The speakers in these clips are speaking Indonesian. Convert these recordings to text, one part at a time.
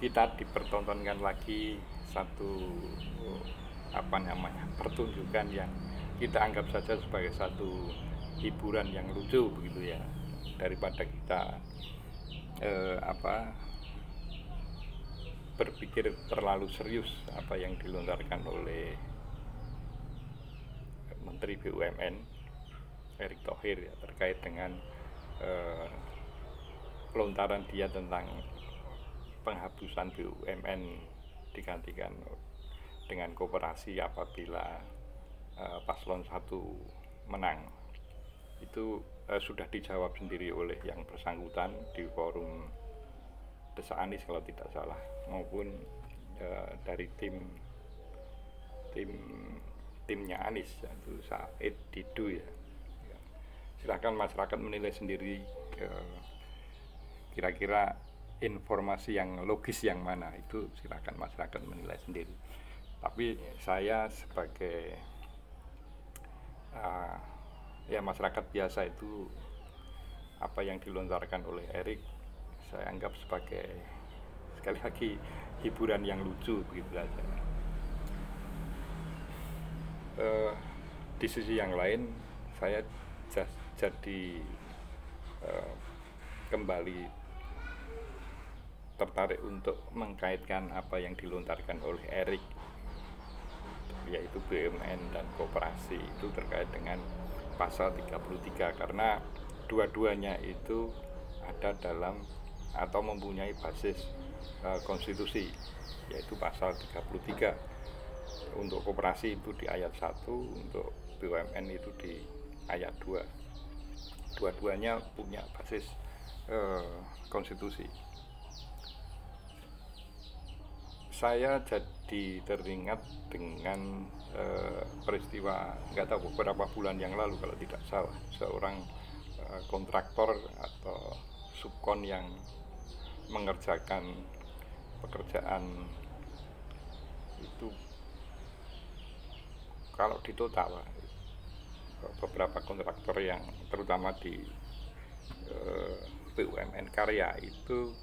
kita dipertontonkan lagi satu pertunjukan yang kita anggap saja sebagai satu hiburan yang lucu begitu ya, daripada kita berpikir terlalu serius apa yang dilontarkan oleh Menteri BUMN Erick Thohir ya, terkait dengan lontaran dia tentang penghapusan BUMN digantikan dengan koperasi apabila paslon 1 menang. Itu sudah dijawab sendiri oleh yang bersangkutan di forum Desa Anies kalau tidak salah, maupun dari timnya Anies, yaitu Said Didu ya. Silakan masyarakat menilai sendiri kira-kira informasi yang logis yang mana, itu silakan masyarakat menilai sendiri. Tapi saya sebagai masyarakat biasa, itu apa yang dilontarkan oleh Erick saya anggap sebagai, sekali lagi, hiburan yang lucu begitu saja. Di sisi yang lain saya jadi kembali tertarik untuk mengkaitkan apa yang dilontarkan oleh Erick, yaitu BUMN dan koperasi, itu terkait dengan pasal 33, karena dua-duanya itu ada dalam atau mempunyai basis konstitusi, yaitu pasal 33. Untuk koperasi itu di ayat 1, untuk BUMN itu di ayat 2. Dua-duanya punya basis konstitusi. Saya jadi teringat dengan peristiwa, nggak tahu beberapa bulan yang lalu kalau tidak salah, seorang kontraktor atau subkon yang mengerjakan pekerjaan itu, kalau di total beberapa kontraktor yang terutama di BUMN karya itu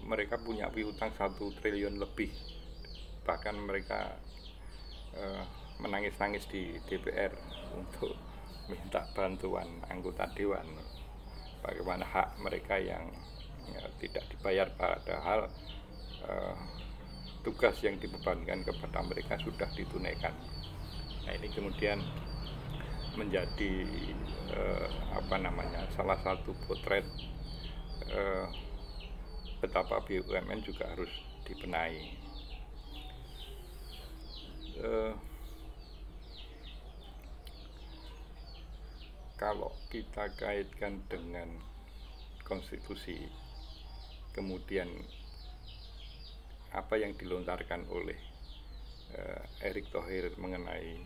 mereka punya piutang 1 triliun lebih. Bahkan mereka menangis-nangis di DPR untuk minta bantuan anggota dewan, bagaimana hak mereka yang tidak dibayar, padahal tugas yang dibebankan kepada mereka sudah ditunaikan. Nah, ini kemudian menjadi salah satu potret betapa BUMN juga harus dibenahi. Kalau kita kaitkan dengan konstitusi, kemudian apa yang dilontarkan oleh Erick Thohir mengenai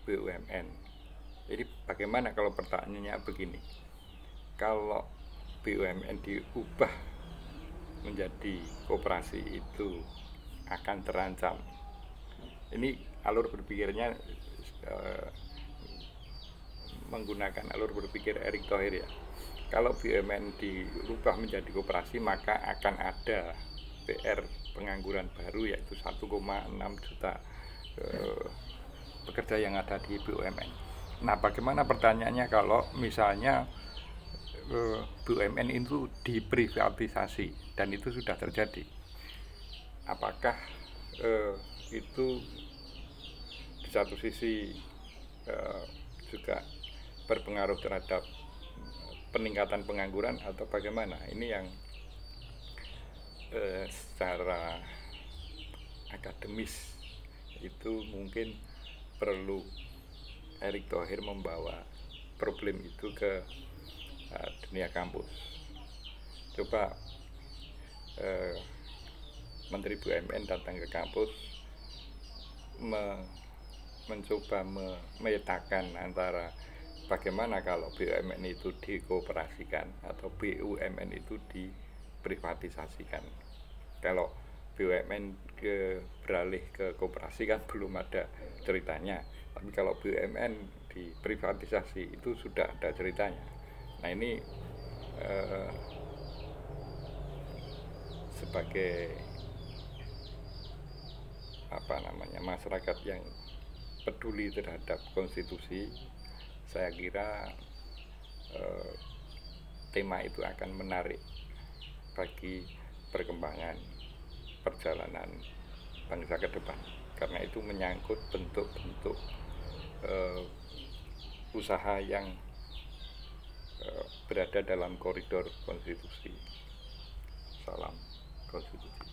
BUMN, jadi bagaimana kalau pertanyaannya begini, kalau BUMN diubah menjadi koperasi itu akan terancam. Ini alur berpikirnya menggunakan alur berpikir Erick Thohir ya. Kalau BUMN dirubah menjadi koperasi, maka akan ada PR pengangguran baru, yaitu 1,6 juta pekerja yang ada di BUMN. Nah, bagaimana pertanyaannya kalau misalnya BUMN itu diprivatisasi, dan itu sudah terjadi? Apakah itu di satu sisi juga berpengaruh terhadap peningkatan pengangguran atau bagaimana? Ini yang secara akademis itu mungkin perlu Erick Thohir membawa problem itu ke dunia kampus. Coba Menteri BUMN datang ke kampus, mencoba memetakan antara bagaimana kalau BUMN itu dikooperasikan atau BUMN itu diprivatisasikan. Kalau BUMN beralih ke koperasi kan belum ada ceritanya, tapi kalau BUMN diprivatisasi itu sudah ada ceritanya. Nah, ini sebagai masyarakat yang peduli terhadap konstitusi, saya kira tema itu akan menarik bagi perkembangan perjalanan bangsa ke depan, karena itu menyangkut bentuk-bentuk usaha yang berada dalam koridor konstitusi. Salam konstitusi.